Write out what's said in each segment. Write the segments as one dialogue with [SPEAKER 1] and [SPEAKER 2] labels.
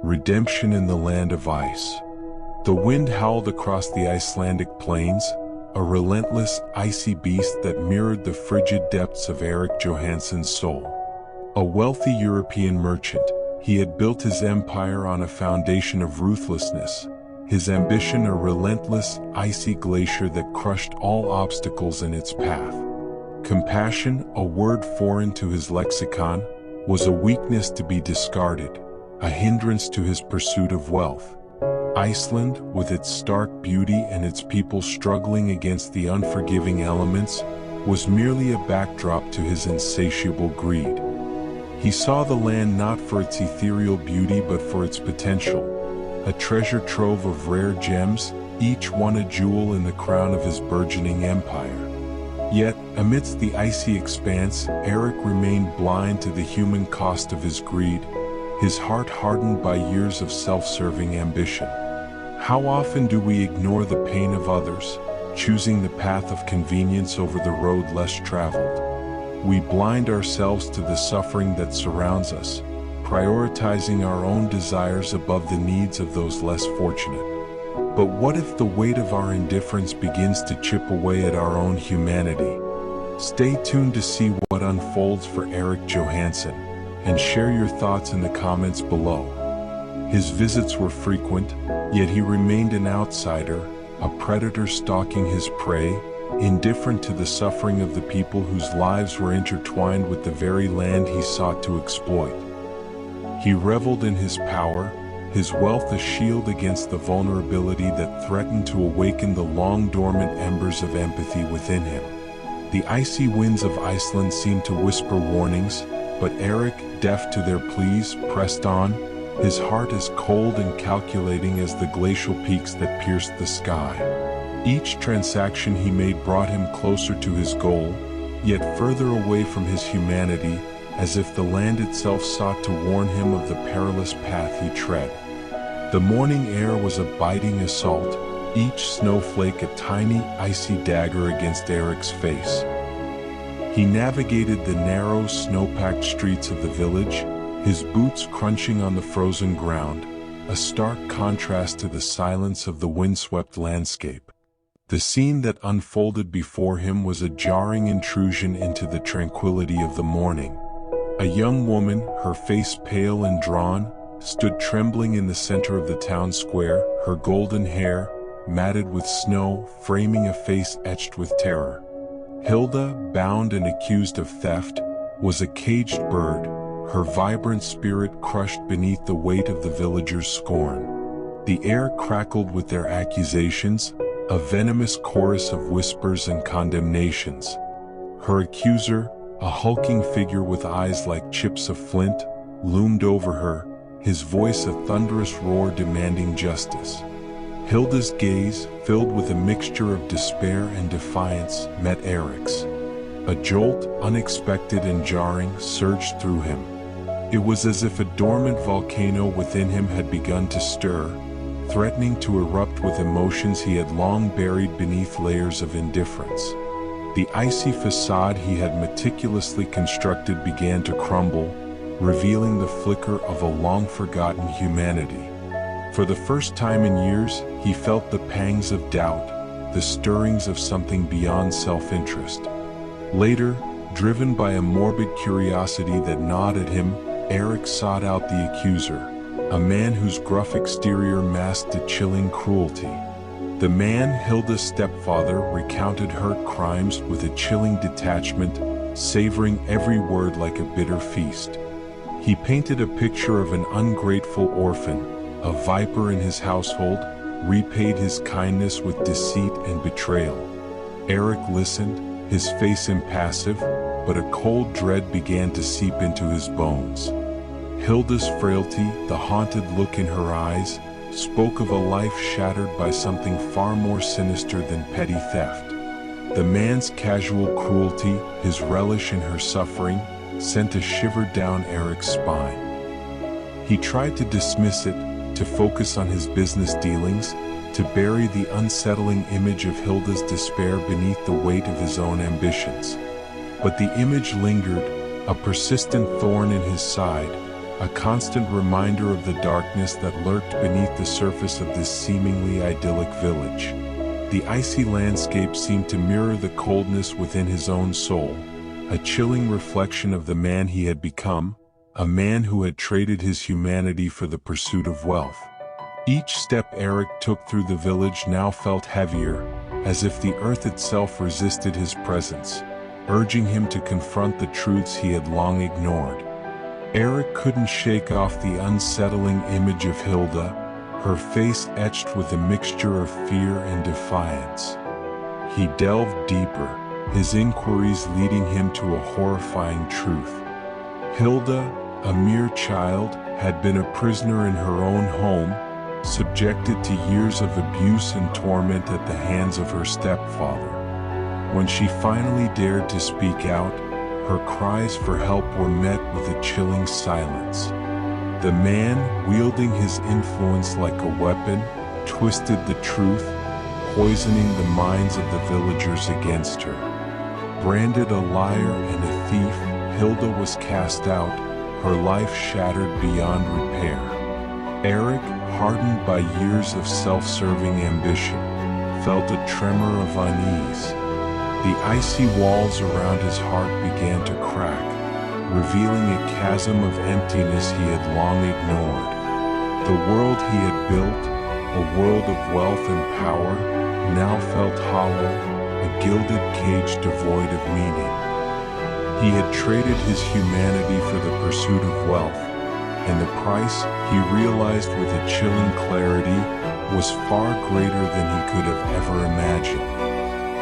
[SPEAKER 1] Redemption in the Land of Ice. The wind howled across the Icelandic plains, a relentless, icy beast that mirrored the frigid depths of Erik Johansson's soul. A wealthy European merchant, he had built his empire on a foundation of ruthlessness, his ambition a relentless, icy glacier that crushed all obstacles in its path. Compassion, a word foreign to his lexicon, was a weakness to be discarded, a hindrance to his pursuit of wealth. Iceland, with its stark beauty and its people struggling against the unforgiving elements, was merely a backdrop to his insatiable greed. He saw the land not for its ethereal beauty but for its potential, a treasure trove of rare gems, each one a jewel in the crown of his burgeoning empire. Yet, amidst the icy expanse, Erik remained blind to the human cost of his greed, his heart hardened by years of self-serving ambition. How often do we ignore the pain of others, choosing the path of convenience over the road less traveled? We blind ourselves to the suffering that surrounds us, prioritizing our own desires above the needs of those less fortunate. But what if the weight of our indifference begins to chip away at our own humanity? Stay tuned to see what unfolds for Erik Johansson, and share your thoughts in the comments below. His visits were frequent, yet he remained an outsider, a predator stalking his prey, indifferent to the suffering of the people whose lives were intertwined with the very land he sought to exploit. He reveled in his power, his wealth a shield against the vulnerability that threatened to awaken the long-dormant embers of empathy within him. The icy winds of Iceland seemed to whisper warnings, but Erik, deaf to their pleas, pressed on, his heart as cold and calculating as the glacial peaks that pierced the sky. Each transaction he made brought him closer to his goal, yet further away from his humanity, as if the land itself sought to warn him of the perilous path he tread. The morning air was a biting assault, each snowflake a tiny, icy dagger against Erik's face. He navigated the narrow, snow-packed streets of the village, his boots crunching on the frozen ground, a stark contrast to the silence of the windswept landscape. The scene that unfolded before him was a jarring intrusion into the tranquility of the morning. A young woman, her face pale and drawn, stood trembling in the center of the town square, her golden hair, matted with snow, framing a face etched with terror. Hilda, bound and accused of theft, was a caged bird, her vibrant spirit crushed beneath the weight of the villagers' scorn. The air crackled with their accusations, a venomous chorus of whispers and condemnations. Her accuser, a hulking figure with eyes like chips of flint, loomed over her, his voice a thunderous roar demanding justice. Hilda's gaze, filled with a mixture of despair and defiance, met Erik's. A jolt, unexpected and jarring, surged through him. It was as if a dormant volcano within him had begun to stir, threatening to erupt with emotions he had long buried beneath layers of indifference. The icy facade he had meticulously constructed began to crumble, revealing the flicker of a long-forgotten humanity. For the first time in years, he felt the pangs of doubt, the stirrings of something beyond self-interest. Later, driven by a morbid curiosity that gnawed at him, Erik sought out the accuser, a man whose gruff exterior masked a chilling cruelty. The man, Hilda's stepfather, recounted her crimes with a chilling detachment, savoring every word like a bitter feast. He painted a picture of an ungrateful orphan, a viper in his household, repaid his kindness with deceit and betrayal. Erik listened, his face impassive, but a cold dread began to seep into his bones. Hilda's frailty, the haunted look in her eyes, spoke of a life shattered by something far more sinister than petty theft. The man's casual cruelty, his relish in her suffering, sent a shiver down Erik's spine. He tried to dismiss it, to focus on his business dealings, to bury the unsettling image of Hilda's despair beneath the weight of his own ambitions. But the image lingered, a persistent thorn in his side, a constant reminder of the darkness that lurked beneath the surface of this seemingly idyllic village. The icy landscape seemed to mirror the coldness within his own soul, a chilling reflection of the man he had become, a man who had traded his humanity for the pursuit of wealth. Each step Eric took through the village now felt heavier, as if the earth itself resisted his presence, urging him to confront the truths he had long ignored. Eric couldn't shake off the unsettling image of Hilda, her face etched with a mixture of fear and defiance. He delved deeper, his inquiries leading him to a horrifying truth. Hilda, a mere child, had been a prisoner in her own home, subjected to years of abuse and torment at the hands of her stepfather. When she finally dared to speak out, her cries for help were met with a chilling silence. The man, wielding his influence like a weapon, twisted the truth, poisoning the minds of the villagers against her. Branded a liar and a thief, Hilda was cast out, her life shattered beyond repair. Eric, hardened by years of self-serving ambition, felt a tremor of unease. The icy walls around his heart began to crack, revealing a chasm of emptiness he had long ignored. The world he had built, a world of wealth and power, now felt hollow, a gilded cage devoid of meaning. He had traded his humanity for the pursuit of wealth, and the price, he realized with a chilling clarity, was far greater than he could have ever imagined.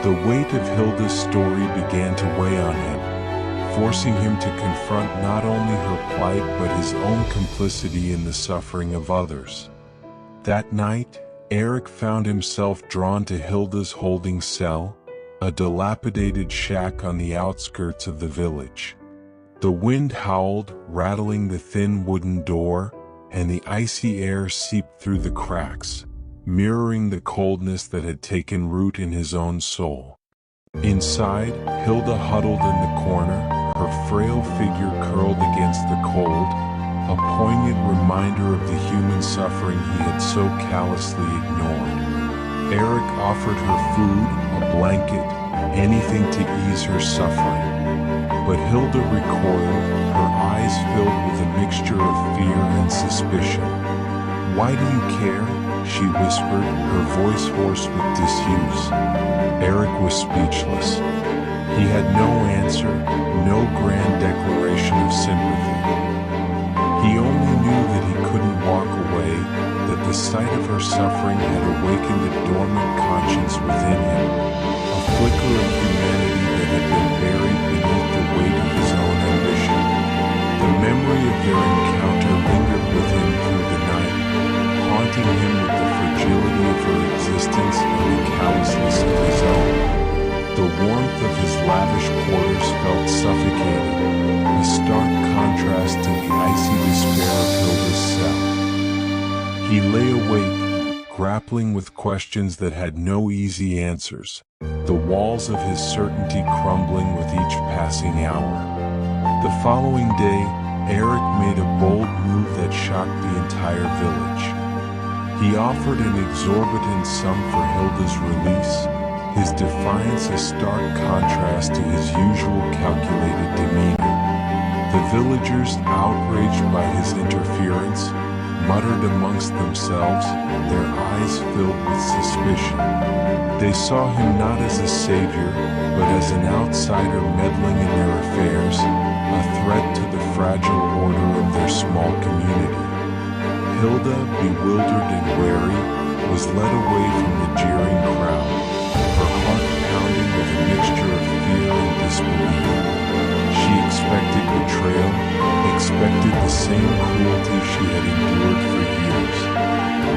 [SPEAKER 1] The weight of Hilda's story began to weigh on him, forcing him to confront not only her plight but his own complicity in the suffering of others. That night, Eric found himself drawn to Hilda's holding cell, a dilapidated shack on the outskirts of the village. The wind howled, rattling the thin wooden door, and the icy air seeped through the cracks, mirroring the coldness that had taken root in his own soul. Inside, Hilda huddled in the corner, her frail figure curled against the cold, a poignant reminder of the human suffering he had so callously ignored. Eric offered her food, a blanket, anything to ease her suffering. But Hilda recoiled, her eyes filled with a mixture of fear and suspicion. "Why do you care?" she whispered, her voice hoarse with disuse. Eric was speechless. He had no answer, no grand declaration of sympathy. He only knew that he couldn't walk away, that the sight of her suffering had awakened a dormant conscience within him, a flicker of humanity that had been buried beneath the weight of his own ambition. The memory of their encounter lingered with him through the night, haunting him with the fragility of her existence and the callousness of his own. The warmth of his lavish quarters felt suffocating, a stark contrast to the icy despair of Hilda's cell. He lay awake, grappling with questions that had no easy answers, the walls of his certainty crumbling with each passing hour. The following day, Eric made a bold move that shocked the entire village. He offered an exorbitant sum for Hilda's release, his defiance a stark contrast to his usual calculated demeanor. The villagers, outraged by his interference, muttered amongst themselves, their eyes filled with suspicion. They saw him not as a savior, but as an outsider meddling in their affairs, a threat to the fragile order of their small community. Hilda, bewildered and wary, was led away from the jeering crowd, her heart pounding with a mixture of fear and disbelief. She expected betrayal, expected the same cruelty she had endured for years.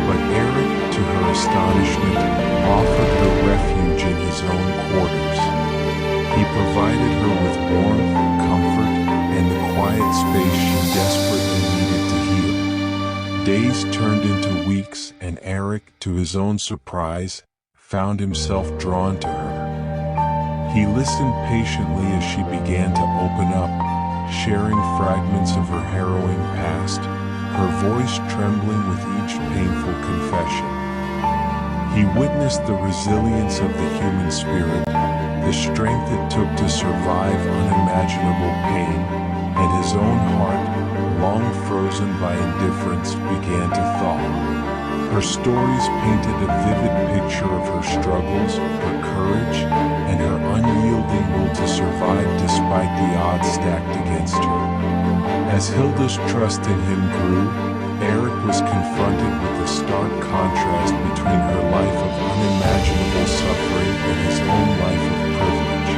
[SPEAKER 1] But Eric, to her astonishment, offered her refuge in his own quarters. He provided her with warmth, comfort, and the quiet space she desperately needed to heal. Days turned into weeks, and Eric, to his own surprise, found himself drawn to her. He listened patiently as she began to open up, sharing fragments of her harrowing past, voice trembling with each painful confession. He witnessed the resilience of the human spirit, the strength it took to survive unimaginable pain, and his own heart, long frozen by indifference, began to thaw. Her stories painted a vivid picture of her struggles, her courage, and her unyielding will to survive despite the odds stacked against her. As Hilda's trust in him grew, Eric was confronted with the stark contrast between her life of unimaginable suffering and his own life of privilege.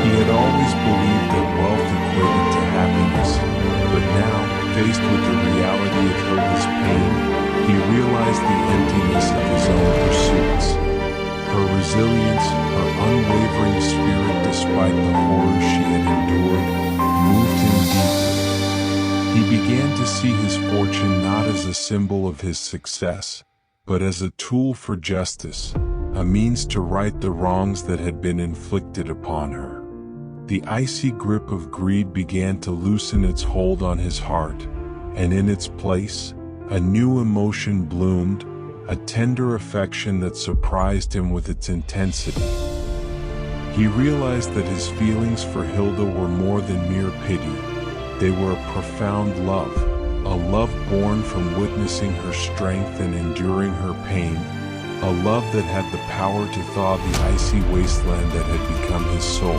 [SPEAKER 1] He had always believed that wealth equated to happiness, but now, faced with the reality of Hilda's pain, he realized the emptiness of his own pursuits. Her resilience, her unwavering spirit despite the horrors she had endured, moved him deeply. He began to see his fortune not as a symbol of his success, but as a tool for justice, a means to right the wrongs that had been inflicted upon her. The icy grip of greed began to loosen its hold on his heart, and in its place, a new emotion bloomed, a tender affection that surprised him with its intensity. He realized that his feelings for Hilda were more than mere pity. They were a profound love, a love born from witnessing her strength and enduring her pain, a love that had the power to thaw the icy wasteland that had become his soul.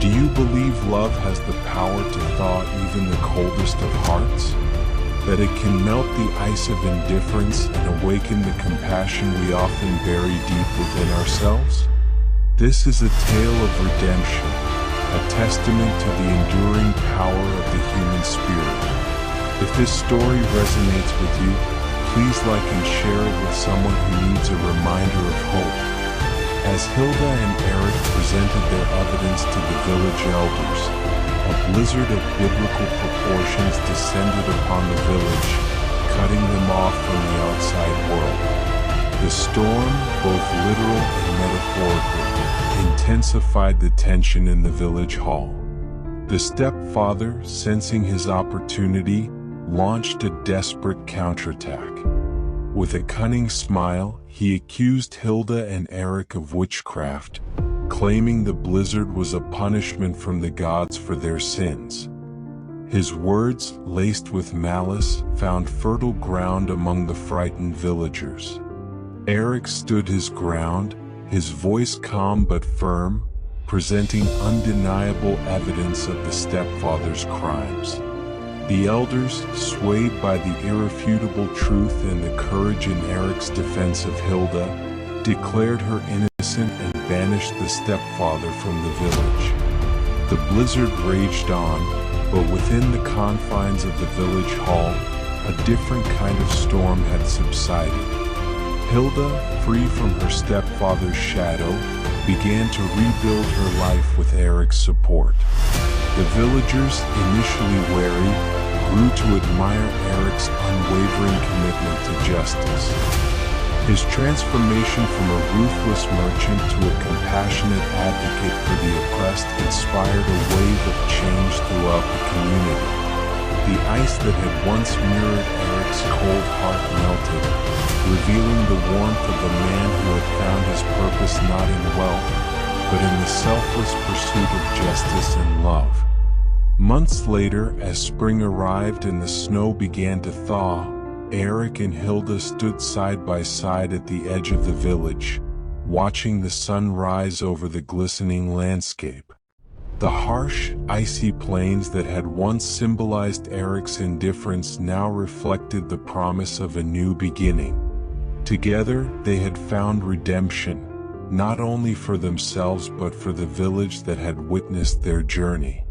[SPEAKER 1] Do you believe love has the power to thaw even the coldest of hearts? That it can melt the ice of indifference and awaken the compassion we often bury deep within ourselves? This is a tale of redemption, a testament to the enduring power of the human spirit. If this story resonates with you, please like and share it with someone who needs a reminder of hope. As Hilda and Eric presented their evidence to the village elders, a blizzard of biblical proportions descended upon the village, cutting them off from the outside world. The storm, both literal and metaphorical, intensified the tension in the village hall. The stepfather, sensing his opportunity, launched a desperate counterattack. With a cunning smile, he accused Hilda and Eric of witchcraft, claiming the blizzard was a punishment from the gods for their sins. His words, laced with malice, found fertile ground among the frightened villagers. Eric stood his ground, his voice calm but firm, presenting undeniable evidence of the stepfather's crimes. The elders, swayed by the irrefutable truth and the courage in Eric's defense of Hilda, declared her innocent and banished the stepfather from the village. The blizzard raged on, but within the confines of the village hall, a different kind of storm had subsided. Hilda, free from her stepfather's shadow, began to rebuild her life with Eric's support. The villagers, initially wary, grew to admire Eric's unwavering commitment to justice. His transformation from a ruthless merchant to a compassionate advocate for the oppressed inspired a wave of change throughout the community. The ice that had once mirrored Eric's cold heart melted, revealing the warmth of a man who had found his purpose not in wealth, but in the selfless pursuit of justice and love. Months later, as spring arrived and the snow began to thaw, Eric and Hilda stood side by side at the edge of the village, watching the sun rise over the glistening landscape. The harsh, icy plains that had once symbolized Eric's indifference now reflected the promise of a new beginning. Together, they had found redemption, not only for themselves but for the village that had witnessed their journey.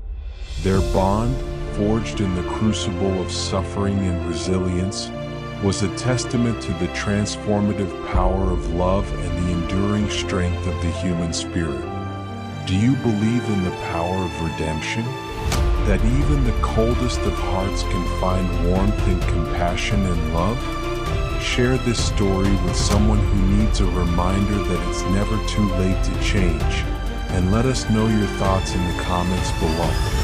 [SPEAKER 1] Their bond, forged in the crucible of suffering and resilience, was a testament to the transformative power of love and the enduring strength of the human spirit. Do you believe in the power of redemption? That even the coldest of hearts can find warmth in compassion and love? Share this story with someone who needs a reminder that it's never too late to change, and let us know your thoughts in the comments below.